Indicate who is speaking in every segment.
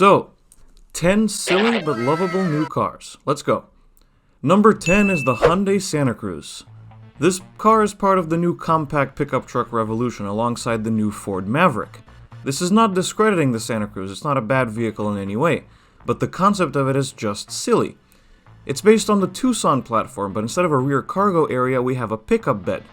Speaker 1: So, 10 silly but lovable new cars. Let's go. Number 10 is the Hyundai Santa Cruz. This car is part of the new compact pickup truck revolution alongside the new Ford Maverick. This is not discrediting the Santa Cruz, it's not a bad vehicle in any way, but the concept of it is just silly. It's based on the Tucson platform, but instead of a rear cargo area, we have a pickup bed.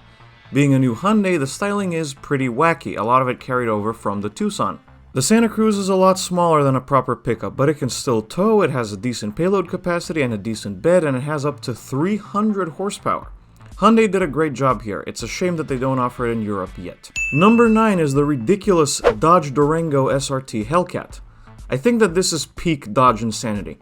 Speaker 1: Being a new Hyundai, the styling is pretty wacky, a lot of it carried over from the Tucson. The Santa Cruz is a lot smaller than a proper pickup, but it can still tow, it has a decent payload capacity and a decent bed, and it has up to 300 horsepower. Hyundai did a great job here. It's a shame that they don't offer it in Europe yet. Number 9 is the ridiculous Dodge Durango SRT Hellcat. I think that this is peak Dodge insanity.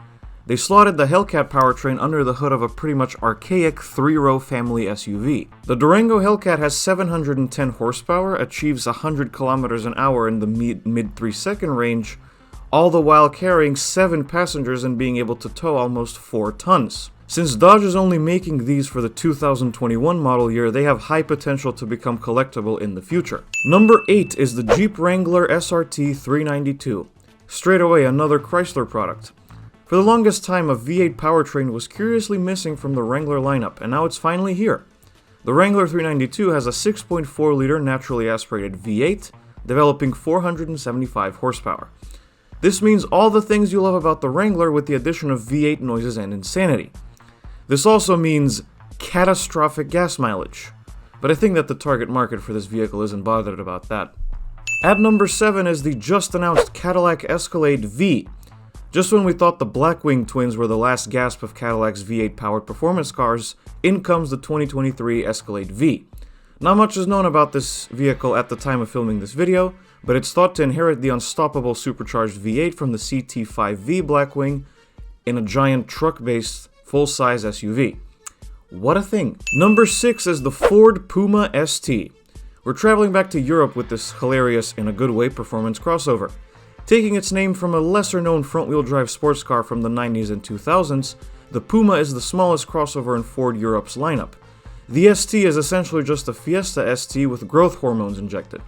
Speaker 1: They slotted the Hellcat powertrain under the hood of a pretty much archaic 3-row family SUV. The Durango Hellcat has 710 horsepower, achieves 100 kilometers an hour in the mid 3-second range, all the while carrying 7 passengers and being able to tow almost 4 tons. Since Dodge is only making these for the 2021 model year, they have high potential to become collectible in the future. Number 8 is the Jeep Wrangler SRT 392. Straight away, another Chrysler product. For the longest time, a V8 powertrain was curiously missing from the Wrangler lineup, and now it's finally here. The Wrangler 392 has a 6.4-liter naturally aspirated V8, developing 475 horsepower. This means all the things you love about the Wrangler with the addition of V8 noises and insanity. This also means catastrophic gas mileage, but I think that the target market for this vehicle isn't bothered about that. At number 7 is the just announced Cadillac Escalade V. Just when we thought the Blackwing twins were the last gasp of Cadillac's V8 powered performance cars, in comes the 2023 Escalade V. Not much is known about this vehicle at the time of filming this video, but it's thought to inherit the unstoppable supercharged V8 from the CT5V Blackwing in a giant truck-based full-size SUV. What a thing. Number 6 is the Ford Puma ST. We're traveling back to Europe with this hilarious, in a good way, performance crossover. Taking its name from a lesser-known front-wheel drive sports car from the 90s and 2000s, the Puma is the smallest crossover in Ford Europe's lineup. The ST is essentially just a Fiesta ST with growth hormones injected.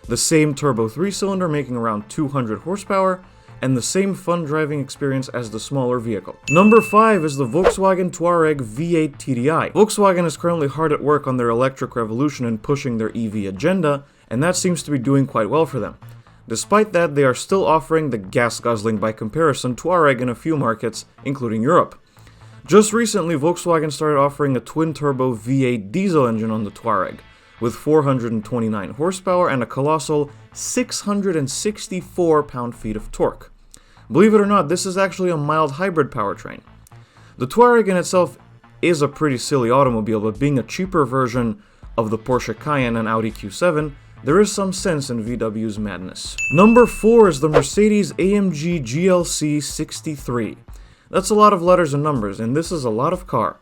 Speaker 1: The same turbo 3-cylinder making around 200 horsepower, and the same fun driving experience as the smaller vehicle. Number 5 is the Volkswagen Tuareg V8 TDI. Volkswagen is currently hard at work on their electric revolution and pushing their EV agenda, and that seems to be doing quite well for them. Despite that, they are still offering the gas-guzzling by comparison Tuareg in a few markets, including Europe. Just recently, Volkswagen started offering a twin-turbo V8 diesel engine on the Tuareg, with 429 horsepower and a colossal 664 pound-feet of torque. Believe it or not, this is actually a mild hybrid powertrain. The Tuareg in itself is a pretty silly automobile, but being a cheaper version of the Porsche Cayenne and Audi Q7, there is some sense in VW's madness. Number 4 is the Mercedes AMG GLC63. That's a lot of letters and numbers, and this is a lot of car.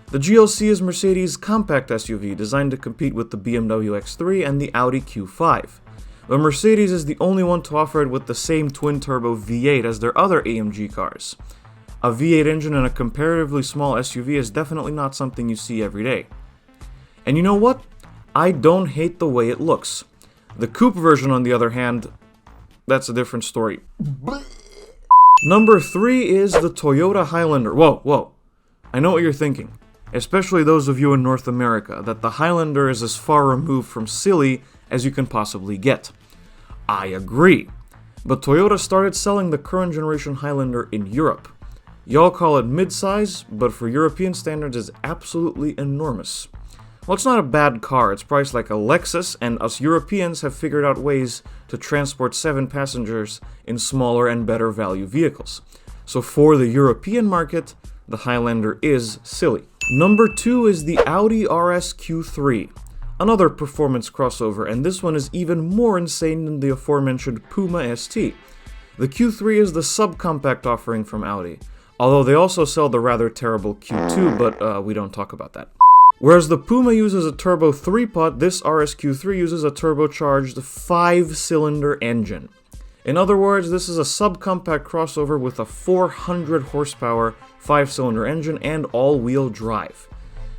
Speaker 1: The GLC is Mercedes' compact SUV designed to compete with the BMW X3 and the Audi Q5. But Mercedes is the only one to offer it with the same twin-turbo V8 as their other AMG cars. A V8 engine in a comparatively small SUV is definitely not something you see every day. And you know what? I don't hate the way it looks. The coupe version, on the other hand, that's a different story. Number 3 is the Toyota Highlander. Whoa. I know what you're thinking, especially those of you in North America, that the Highlander is as far removed from silly as you can possibly get. I agree. But Toyota started selling the current generation Highlander in Europe. Y'all call it mid-size, but for European standards is absolutely enormous. Well, it's not a bad car, it's priced like a Lexus, and us Europeans have figured out ways to transport 7 passengers in smaller and better value vehicles. So for the European market, the Highlander is silly. Number 2 is the Audi RS SQ3. Another performance crossover, and this one is even more insane than the aforementioned Puma ST. The Q3 is the subcompact offering from Audi, although they also sell the rather terrible Q2, but we don't talk about that. Whereas the Puma uses a turbo 3-pot, this RSQ3 uses a turbocharged 5-cylinder engine. In other words, this is a subcompact crossover with a 400 horsepower 5-cylinder engine and all-wheel drive.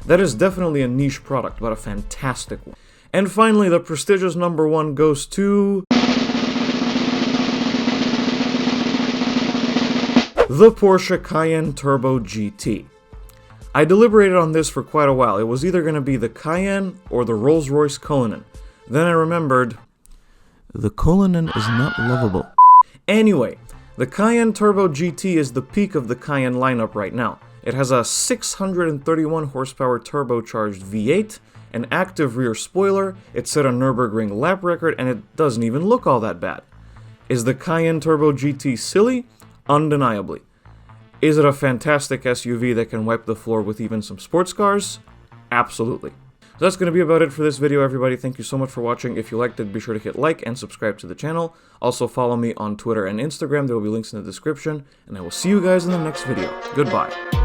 Speaker 1: That is definitely a niche product, but a fantastic one. And finally, the prestigious number 1 goes to the Porsche Cayenne Turbo GT. I deliberated on this for quite a while. It was either going to be the Cayenne or the Rolls-Royce Cullinan. Then I remembered, the Cullinan is not lovable. Anyway, the Cayenne Turbo GT is the peak of the Cayenne lineup right now. It has a 631 horsepower turbocharged V8, an active rear spoiler, it set a Nürburgring lap record, and it doesn't even look all that bad. Is the Cayenne Turbo GT silly? Undeniably. Is it a fantastic SUV that can wipe the floor with even some sports cars? Absolutely. So that's going to be about it for this video, everybody. Thank you so much for watching. If you liked it, be sure to hit like and subscribe to the channel. Also follow me on Twitter and Instagram. There will be links in the description. And I will see you guys in the next video. Goodbye.